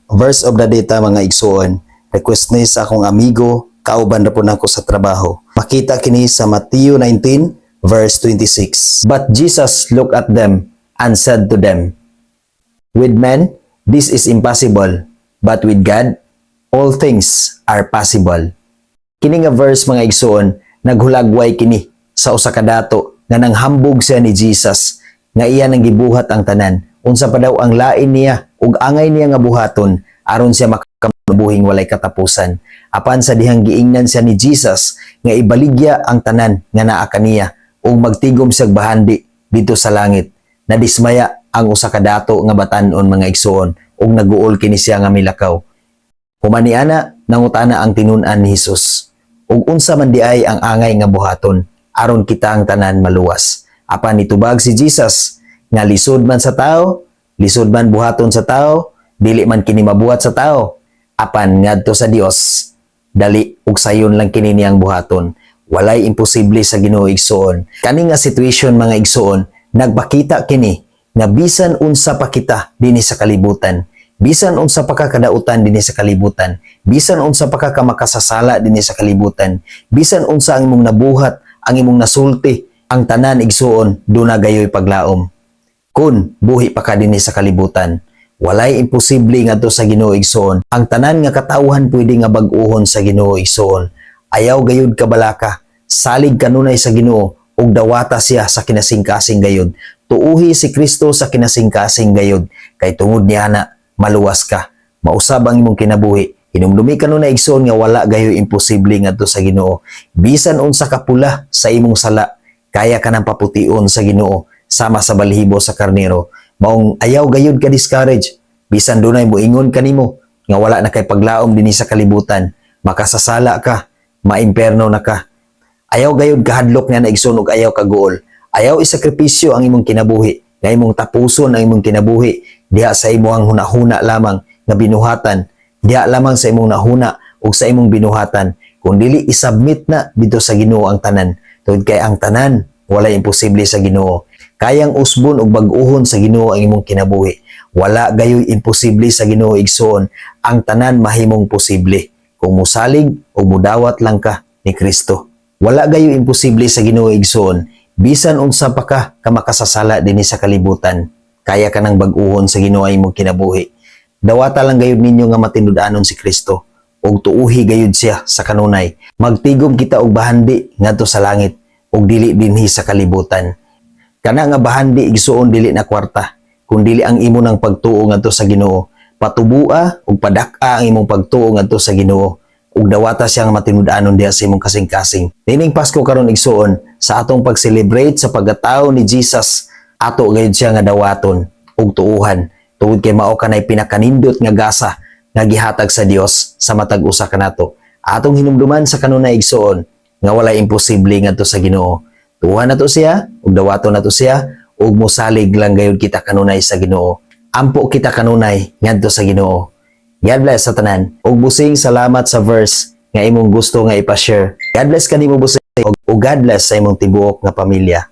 Verse of the data mga igsoon. Request ni sa akong amigo, kauban na po na ako sa trabaho. Makita kini sa Matthew 19 verse 26. But Jesus looked at them and said to them, with men, this is impossible, but with God, all things are possible. Kini nga verse mga igsoon, naghulagway kini sa usa ka dato nga nanghambog siya ni Jesus nga iya nang gibuhat ang tanan. Unsa pa daw ang lain niya ug angay niya nga buhaton aron siya makabuhing walay katapusan. Apan sa dihang giingnan siya ni Jesus nga ibaligya ang tanan nga naa kaniya ug magtigom siya bahandi dito sa langit. Nadismaya ang usa ka dato nga batan-on mga igsoon ug naguol kini siya nga milakaw. Humaniana nangutana ang tinun-an ni Jesus. Ug unsa man di ay ang angay nga buhaton aron kita ang tanan maluwas. Apan nitubag si Jesus nga lisod man sa tao, lisod man buhaton sa tao, dili man kini mabuhat sa tao. Apan ngadto sa Dios, dali ug sayon lang kini niyang buhaton. Walay imposible sa Ginoo igsoon. Kani nga situation mga igsoon, nagpakita kini nga bisan unsa pa kita dinhi sa kalibutan, bisan unsa pa ka kadautan dinhi sa kalibutan, bisan unsa pa ka makasasala dinhi sa kalibutan, bisan unsa ang imong nabuhat, ang imong nasulti, ang tanan igsuon duna gayoy paglaom. Kun buhi pa ka dinhi sa kalibutan, walay imposible ngadto sa Ginoo igsuon. Ang tanan nga katawhan pwede nga bag-ohon sa Ginoo igsuon. Ayaw gayud ka balaka, salig kanunay sa Ginoo ug dawata siya sa kinasingkasing gayud. Tuuhi si Kristo sa kinasingkasing gayud, kay tungod niya na maluwas ka. Mausab ang imong kinabuhi. Hinumdumi kanunay igsoon nga wala gayoy imposible ngadto sa Ginoo. Bisan unsa ka pula sa imong sala, kaya ka nang papution sa Ginoo sama sa balhibo sa karnero. Maong ayaw gayud ka discourage. Bisan dunay moingon kanimo nga wala na kay paglaom dinhi sa kalibutan, makasasala ka, maimperno na ka. Ayaw gayud kahadlok nga naigsoon ug ayaw kaguol. Ayaw isakripisyo ang imong kinabuhi, nga imong tapuson ang imong kinabuhi diha sa imong hunahuna lamang nga binuhatan, diha lamang sa imong nahuna ug sa imong binuhatan, kun dili isubmit na dito sa Ginoo ang tanan. Tungod kay ang tanan walay imposible sa Ginoo. Kayang usbon ug bag-ohon sa Ginoo ang imong kinabuhi. Wala gayoy imposible sa Ginoo igsoon. Ang tanan mahimong posible kung musalig ug mudawat lang ka ni Kristo. Wala gayoy imposible sa Ginoo igsoon. Bisan unsa pa ka makasasala dinhi sa kalibutan, kaya ka nang bag-ohon sa Ginoo ang imong kinabuhi. Dawata lang gayud ninyo nga matinud-anon si Kristo ug tuuhi gayud siya sa kanunay. Magtigom kita og bahandi ngadto sa langit ug dili dinhi sa kalibutan. Kana nga bahandi igsuon dili na kwarta, kun dili ang imo nang pagtuo ngadto sa Ginoo. Patubua ug padak-a ang imong pagtuo ngadto sa Ginoo ug dawata siya nga matinud-anon diha sa imong kasing-kasing. Nining Pasko karon igsuon, sa atong pag-celebrate sa pagkatao ni Jesus, ato gayud siya nga dawaton ug tuuhan. Tungod kay mao kanay pinakanindot nga gasa nga gihatag sa Dios sa matag usa kanato. Atong hinumduman sa kanunay igsuon nga walay imposible ngadto sa Ginoo. Tuhan nato siya ug dawaton nato siya ug mosalig lang gayud kita kanunay sa Ginoo. Ampo kita kanunay ngadto sa Ginoo. God bless sa tanan. Ug busing salamat sa verse nga imong gusto nga ipa-share. God bless kanimo busing ug God bless sa imong tibuok nga pamilya.